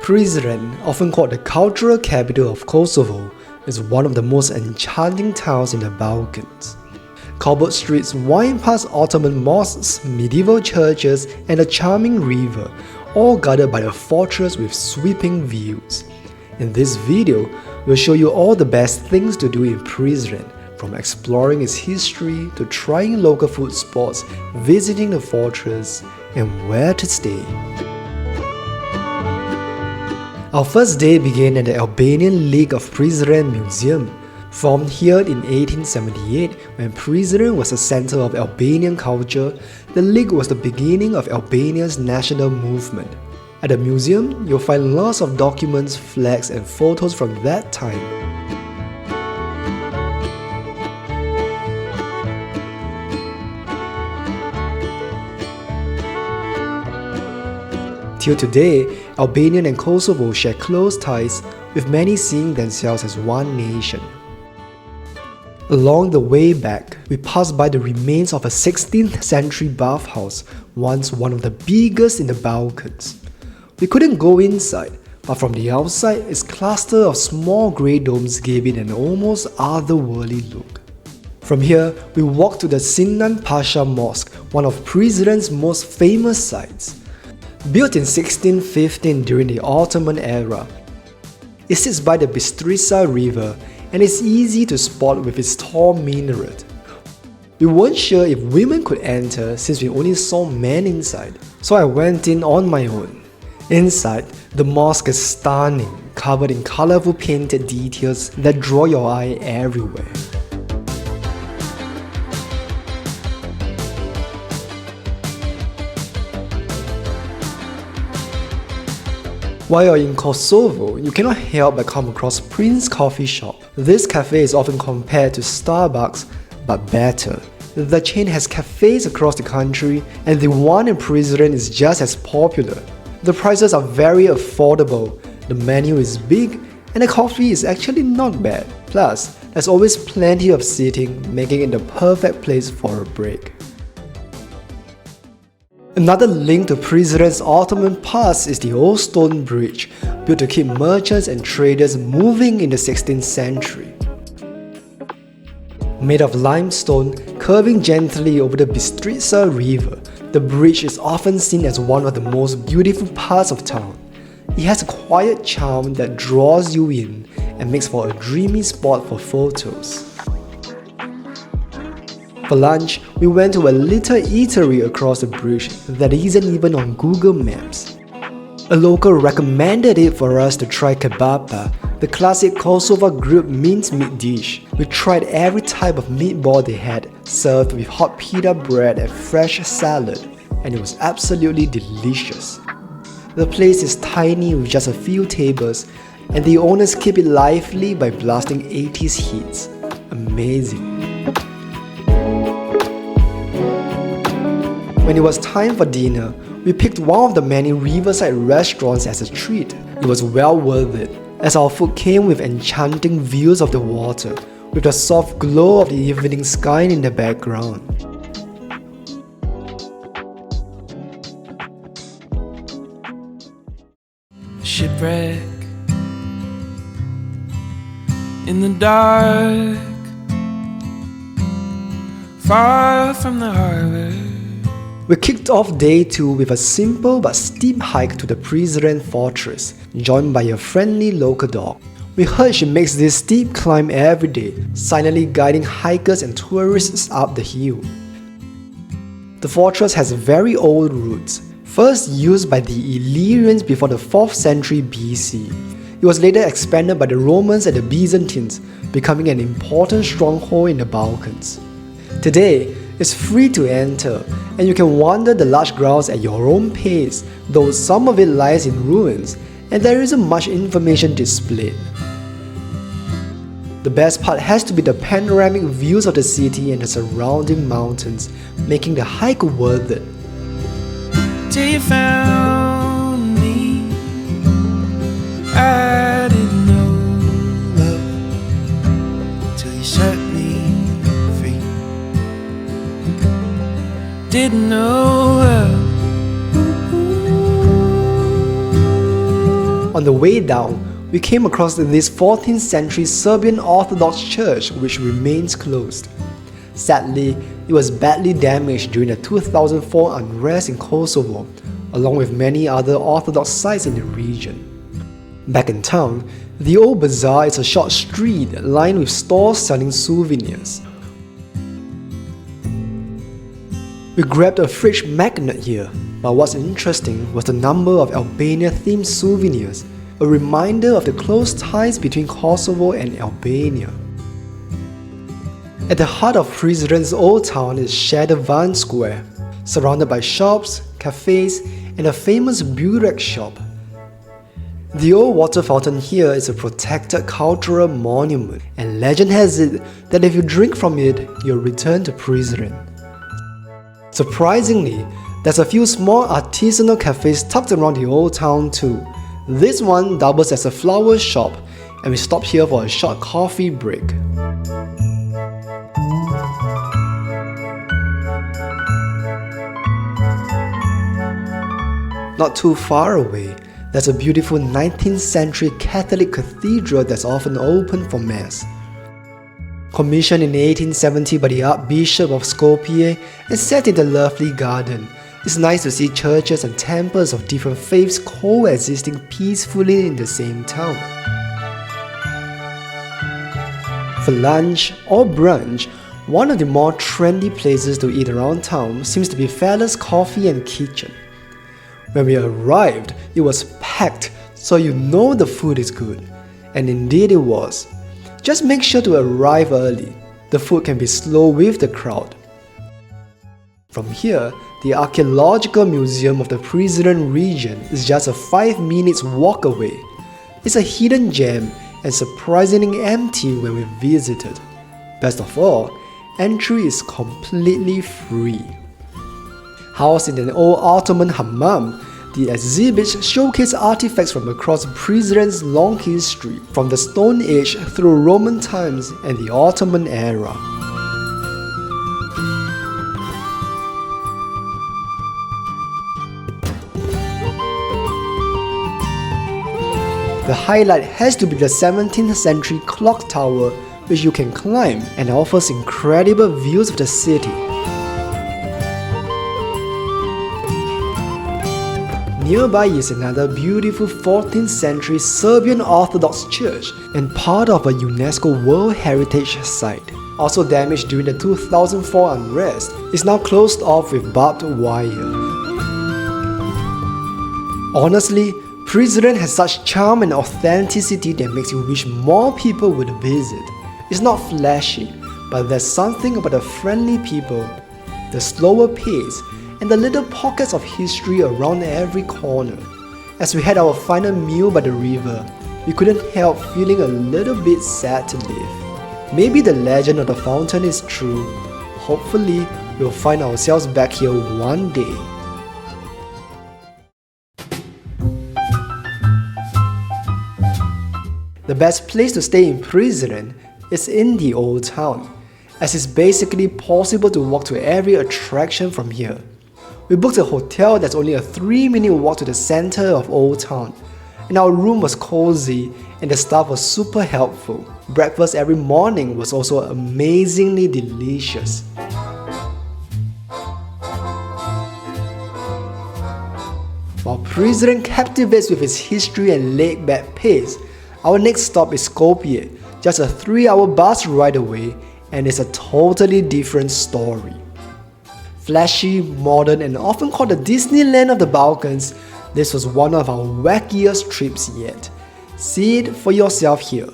Prizren, often called the cultural capital of Kosovo, is one of the most enchanting towns in the Balkans. Cobbled streets wind past Ottoman mosques, medieval churches, and a charming river, all guarded by the fortress with sweeping views. In this video, we'll show you all the best things to do in Prizren, from exploring its history to trying local food spots, visiting the fortress, and where to stay. Our first day began at the Albanian League of Prizren Museum. Formed here in 1878, when Prizren was a center of Albanian culture, the League was the beginning of Albania's national movement. At the museum, you'll find lots of documents, flags, and photos from that time. Till today, Albania and Kosovo share close ties, with many seeing themselves as one nation. Along the way back, we passed by the remains of a 16th century bathhouse, once one of the biggest in the Balkans. We couldn't go inside, but from the outside, its cluster of small grey domes gave it an almost otherworldly look. From here, we walked to the Sinan Pasha Mosque, one of Prizren's most famous sites. Built in 1615 during the Ottoman era, it sits by the Bistrica River and is easy to spot with its tall minaret. We weren't sure if women could enter since we only saw men inside, so I went in on my own. Inside, the mosque is stunning, covered in colorful painted details that draw your eye everywhere. While you're in Kosovo, you cannot help but come across Prince Coffee Shop. This cafe is often compared to Starbucks, but better. The chain has cafes across the country, and the one in Prizren is just as popular. The prices are very affordable, the menu is big, and the coffee is actually not bad. Plus, there's always plenty of seating, making it the perfect place for a break. Another link to Prizren's Ottoman past is the old stone bridge, built to keep merchants and traders moving in the 16th century. Made of limestone, curving gently over the Bistrica River, the bridge is often seen as one of the most beautiful parts of town. It has a quiet charm that draws you in and makes for a dreamy spot for photos. For lunch, we went to a little eatery across the bridge that isn't even on Google Maps. A local recommended it for us to try Qebaptore, the classic Kosovo grilled mincemeat dish. We tried every type of meatball they had, served with hot pita bread and fresh salad, and it was absolutely delicious. The place is tiny with just a few tables, and the owners keep it lively by blasting 80s hits. Amazing. When it was time for dinner, we picked one of the many riverside restaurants as a treat. It was well worth it, as our food came with enchanting views of the water, with the soft glow of the evening sky in the background. Shipwreck in the dark, far from the harbor. We kicked off day 2 with a simple but steep hike to the Prizren Fortress, joined by a friendly local dog. We heard she makes this steep climb every day, silently guiding hikers and tourists up the hill. The fortress has very old roots, first used by the Illyrians before the 4th century BC. It was later expanded by the Romans and the Byzantines, becoming an important stronghold in the Balkans. Today, it's free to enter, and you can wander the large grounds at your own pace, though some of it lies in ruins, and there isn't much information displayed. The best part has to be the panoramic views of the city and the surrounding mountains, making the hike worth it. Till you found me, I didn't know love till you set me free. Didn't know love. On the way down, we came across this 14th century Serbian Orthodox church which remains closed. Sadly, it was badly damaged during the 2004 unrest in Kosovo, along with many other Orthodox sites in the region. Back in town, the old bazaar is a short street lined with stores selling souvenirs. We grabbed a fridge magnet here, but what's interesting was the number of Albania-themed souvenirs, a reminder of the close ties between Kosovo and Albania. At the heart of Prizren's old town is Shadërvan Square, surrounded by shops, cafes, and a famous burek shop. The old water fountain here is a protected cultural monument, and legend has it that if you drink from it, you'll return to Prizren. Surprisingly, there's a few small artisanal cafes tucked around the old town too. This one doubles as a flower shop, and we stopped here for a short coffee break. Not too far away, there's a beautiful 19th century Catholic cathedral that's often open for Mass. Commissioned in 1870 by the Archbishop of Skopje and set in the lovely garden, it's nice to see churches and temples of different faiths coexisting peacefully in the same town. For lunch or brunch, one of the more trendy places to eat around town seems to be Fella's Coffee and Kitchen. When we arrived, it was packed, so you know the food is good. And indeed it was. Just make sure to arrive early. The food can be slow with the crowd. From here, the Archaeological Museum of the Prizren region is just a 5 minutes walk away. It's a hidden gem and surprisingly empty when we visited. Best of all, entry is completely free. Housed in an old Ottoman hammam, the exhibits showcase artifacts from across Prizren's long history, from the Stone Age through Roman times and the Ottoman era. The highlight has to be the 17th century clock tower, which you can climb and offers incredible views of the city. Nearby is another beautiful 14th century Serbian Orthodox church and part of a UNESCO World Heritage Site. Also damaged during the 2004 unrest, is now closed off with barbed wire. Honestly, Prizren has such charm and authenticity that makes you wish more people would visit. It's not flashy, but there's something about the friendly people, the slower pace, and the little pockets of history around every corner. As we had our final meal by the river, we couldn't help feeling a little bit sad to leave. Maybe the legend of the fountain is true. Hopefully, we'll find ourselves back here one day. The best place to stay in Prizren is in the old town, as it's basically possible to walk to every attraction from here. We booked a hotel that's only a 3-minute walk to the center of Old Town, and our room was cozy and the staff was super helpful. Breakfast every morning was also amazingly delicious. While Prizren captivates with its history and laid-back pace, our next stop is Skopje, just a 3-hour bus ride away, and it's a totally different story. Flashy, modern, and often called the Disneyland of the Balkans, this was one of our wackiest trips yet. See it for yourself here.